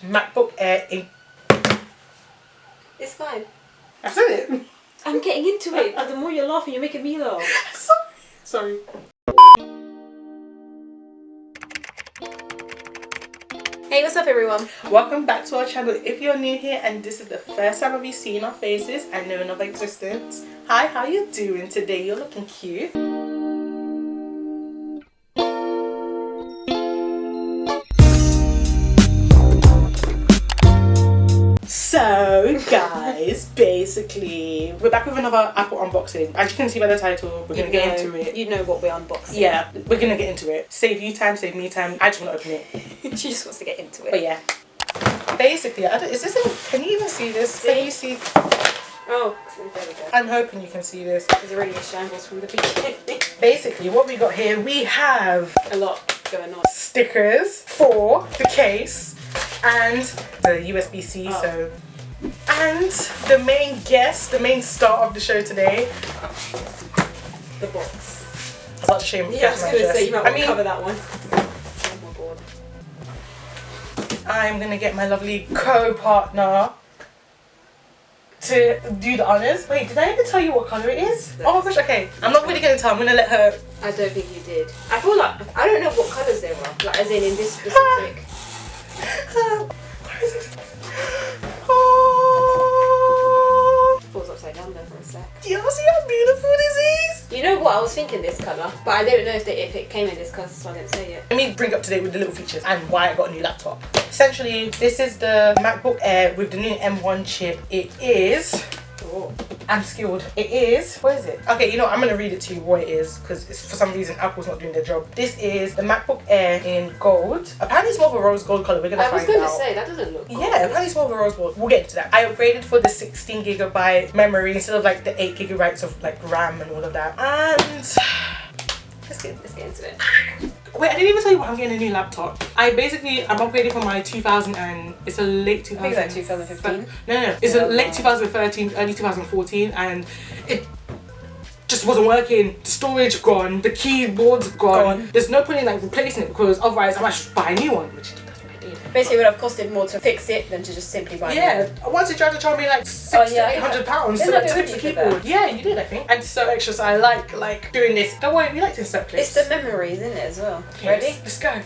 MacBook Air ink. It's fine. I said it. I'm getting into it, but the more you're laughing, you're making me laugh. Sorry. Hey, what's up everyone? Welcome back to our channel. If you're new here and this is the first time of you seeing our faces and knowing of existence, hi, how you doing today? You're looking cute. So guys, basically we're back with another Apple unboxing. As you can see by the title, we're gonna get into it. You know what we're unboxing. Yeah, we're gonna get into it. Save you time, save me time. I just want to open it. She just wants to get into it. But yeah, basically, is this can you even see this? Can you see? Oh, there we go. I'm hoping you can see this. There's already a shambles from the beginning. Basically, what we got here, we have A lot going on. stickers for the case and the USB-C. So, and the main guest, the main star of the show today, The box. such a shame. Yeah, I was going to say, you might want to cover that one. I'm gonna get my lovely co-partner to do the honors. Wait, did I even tell you what color it is? Oh my gosh, okay. I'm not really gonna tell, I'm gonna let her. I don't think you did. I feel like, I don't know what colours they were, like as in this specific. Where is it? Falls upside down there for a sec. Do you see how beautiful this is? You know what, I was thinking this colour, but I didn't know if it came in this colour, so I didn't say it. Let me bring up to date with the little features and why I got a new laptop. Essentially, this is the MacBook Air with the new M1 chip. It is... Oh, I'm skilled. It is... What is it? Okay, you know, I'm going to read it to you what it is because for some reason Apple's not doing their job. This is the MacBook Air in gold. Apparently it's more of a rose gold colour. We're going to find out. I was going to say, that doesn't look gold. Yeah, apparently it's more of a rose gold. We'll get into that. I upgraded for the 16GB memory instead of like the 8GB of like RAM and all of that. And... Let's get into it. Wait, I didn't even tell you what I'm getting a new laptop. I'm upgraded from my 2000 and it's a late 2000. I think it's like 2015. No. It's a late 2013, early 2014, and it just wasn't working. The storage gone, the keyboard's gone. There's no point in like replacing it because otherwise I might just buy a new one, which that's what I did. Basically, it would have costed more to fix it than to just simply buy Yeah, once you tried to charge me like £600 to £800 to like fix the keyboard. Yeah, you did, I think. And so extra, so I like doing this. Don't worry, we like to insert clips. It's the memories, isn't it, as well? Okay, Ready? Let's go.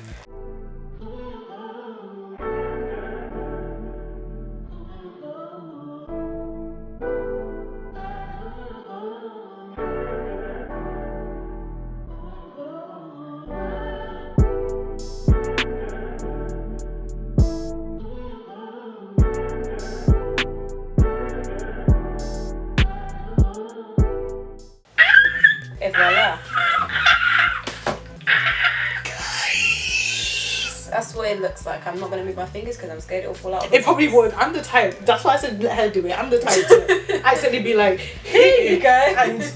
Et voila. That's what it looks like. I'm not going to move my fingers because I'm scared it'll fall out. It probably would. I'm the type. That's why I said let her do it. I'm the type to accidentally be like, Here you go. And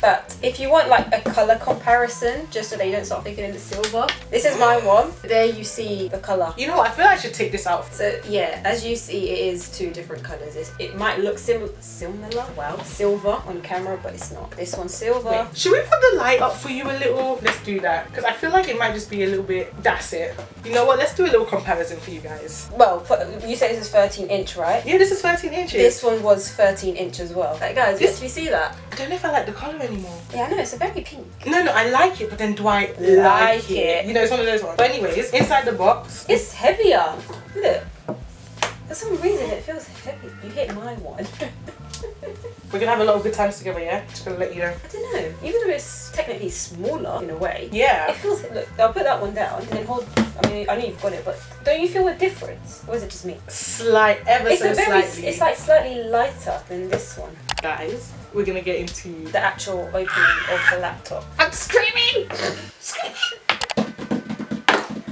but if you want like a colour comparison, just so that you don't start thinking in the silver, this is my one. There you see the colour. you know what? I feel like I should take this out. So yeah, as you see, it is two different colours. It might look similar, wow, silver on camera, but it's not. This one's silver. Wait, should we put the light up for you a little? Let's do that because I feel like it might just be a little bit. That's it. You know what? Let's do a little comparison for you guys. Well, you say this is 13-inch, right? Yeah, this is 13 inches. This one was 13-inch as well. Like guys, you actually see that? I don't know if I like the colour anymore. Yeah, I know, it's a very pink. No, I like it, but then do I like it? You know, it's one of those ones. But anyways, inside the box, It's heavier. Look. For some reason it feels heavy. You hit my one. we're gonna have a lot of good times together. Yeah, just gonna let you know. I don't know. Even though it's technically smaller in a way. Yeah. It feels. Look, I'll put that one down and then hold. I mean, I know you've got it, but don't you feel a difference, or is it just me? Slight, ever so slightly. It's like slightly lighter than this one. Guys, we're gonna get into The actual opening of the laptop. I'm screaming! Screaming!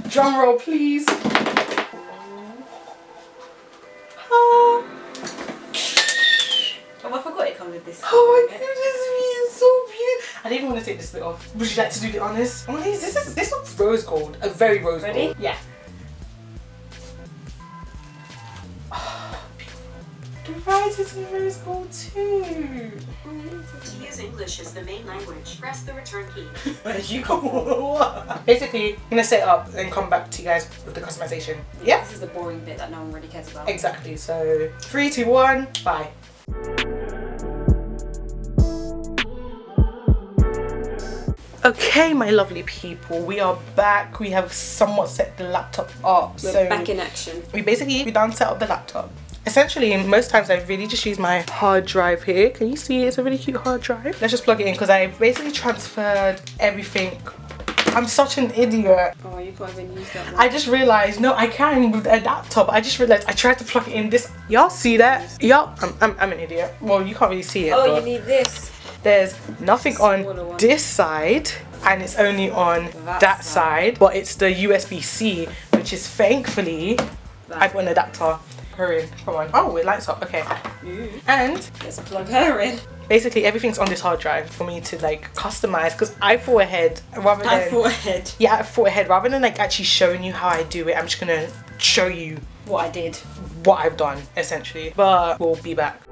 Drum roll, please. Oh, I forgot it comes with this. Oh my goodness, it's so beautiful. I didn't even want to take this bit off. Would you like to do the honors? Oh, this one's rose gold. A very rose gold. Ready? Yeah. Oh, beautiful. guys, it's in rose gold too. To use English as the main language, press the return key. Basically, I'm gonna set it up and come back to you guys with the customization. Yeah? This is the boring bit that no one really cares about. Exactly. So 3, 2, 1, bye. Okay, my lovely people, we are back. We have somewhat set the laptop up. We're back in action. We done set up the laptop. Essentially, most times I really just use my hard drive here. Can you see it? It's a really cute hard drive. Let's just plug it in because I basically transferred everything. I'm such an idiot. Oh, you can't even use that one. I just realized, no, I can with a laptop. I just realized I tried to plug it in this. Y'all see that? Yup, I'm an idiot. Well, you can't really see it. Oh, but you need this. there's nothing on this side and it's only on that side. But it's the USB-C, which is thankfully, I got an adapter. Her in. Come on. Oh, it lights up. Okay. And let's plug her in. Basically, everything's on this hard drive for me to like customize because I thought ahead rather than. I thought ahead. Yeah, I thought ahead rather than like actually showing you how I do it. I'm just gonna show you what I did, what I've done essentially. But we'll be back.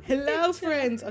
Hello friends.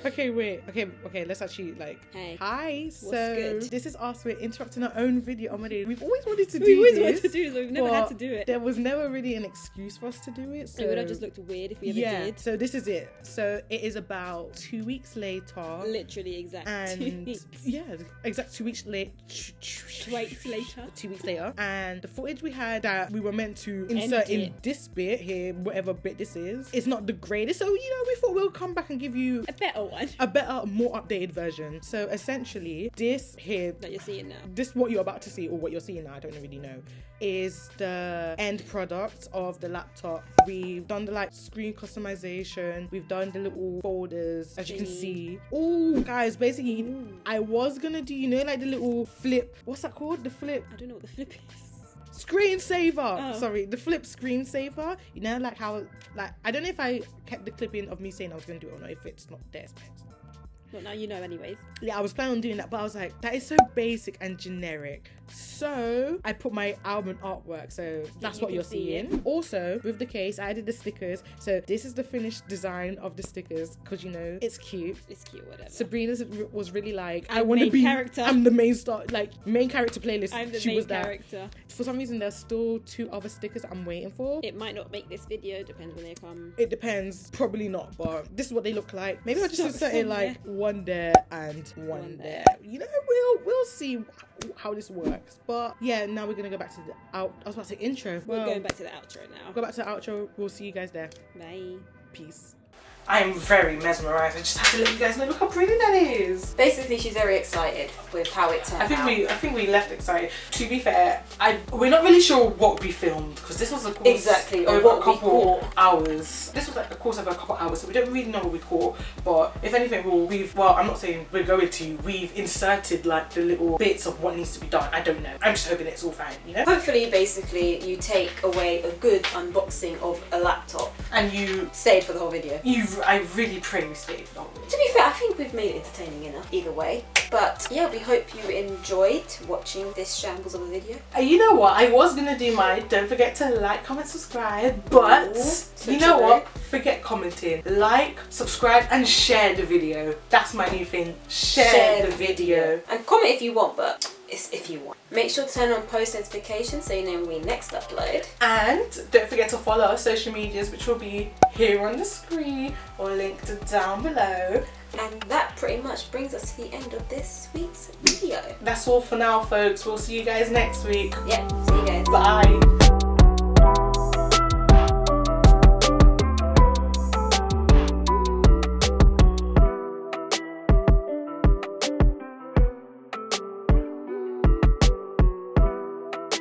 Okay, wait. Okay, let's actually like hey. Hi. So good? This is us. We're interrupting our own video. Oh my god, we've always wanted to do We always this. wanted to do this, but we've never had to do it. There was never really an excuse for us to do it. So it would have just looked weird if we ever did. So this is it. So it is about 2 weeks later. Literally exact and 2 weeks. Yeah, exact 2 weeks late. 2 weeks later. 2 weeks later. And the footage we had that we were meant to insert in this bit here, whatever bit this is, it's not the greatest. So, you know, we thought we'll come back and give you a better one. A better, more updated version. So essentially, this here that you're seeing now. This what you're about to see, or what you're seeing now, I don't really know, is the end product of the laptop. We've done the like screen customization, we've done the little folders, as you can see. Oh guys, basically I was gonna do, you know, like the little flip, what's that called? The flip? I don't know what the flip is. Screensaver. Oh. Sorry, the flip screensaver. You know, like how, like, I don't know if I kept the clip in of me saying I was gonna do it or not, if it's not there. Well, now you know anyways. Yeah, I was planning on doing that, but I was like, that is so basic and generic. So I put my album artwork, so that's what you're seeing. Also, with the case, I added the stickers. So this is the finished design of the stickers, because you know, it's cute. It's cute, whatever. Sabrina was really like, I want to be, character. I'm the main star, like main character playlist. I'm the she main was character. That. For some reason, there's still 2 other stickers I'm waiting for. It might not make this video, depends when they come. It depends, probably not, but this is what they look like. Maybe I'll just insert it like one there and one there. You know, we'll see how this works. But yeah, now we're gonna go back to the I was about to say intro. We're going back to the outro now. Go back to the outro. We'll see you guys there. Bye. Peace. I am very mesmerized. I just have to let you guys know, look how pretty that is. Basically, she's very excited with how it turned out. I think we left excited. To be fair, we're not really sure what we filmed because this was a course over a couple hours. This was like a course over a couple hours, so we don't really know what we caught. But if anything, I'm not saying we're going to. We've inserted like the little bits of what needs to be done. I don't know. I'm just hoping it's all fine. You know. Hopefully, basically, you take away a good unboxing of a laptop and you stayed for the whole video. I really pray we stayed for the whole video. To be fair, I think we've made it entertaining enough either way. But yeah, we hope you enjoyed watching this shambles of a video. You know what? I was gonna do mine. Don't forget to like, comment, subscribe. But you know what? Forget commenting. Like, subscribe, and share the video. That's my new thing. Share the video. And comment if you want, but it's if you want. Make sure to turn on post notifications so you know when we next upload. And don't forget to follow our social medias, which will be here on the screen or linked down below. And that pretty much brings us to the end of this week's video. That's all for now, folks. We'll see you guys next week. Yeah, see you guys. Bye.